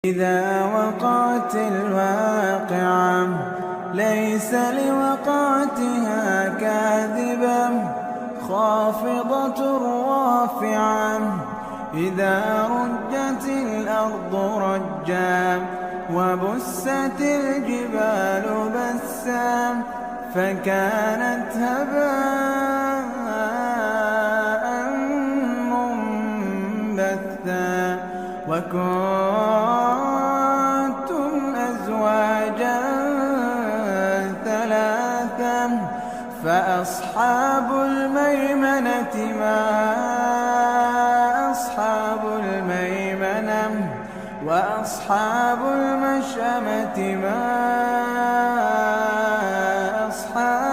إذا وقعت الواقعة ليس لوقعتها كاذبة خافضة رافعة إذا رجت الأرض رجا وبست الجبال بسا فكانت هباء منبثا وكنتم أزواجا ثلاثا فأصحاب الميمنة ما أصحاب الميمنة وأصحاب المشأمة ما أصحاب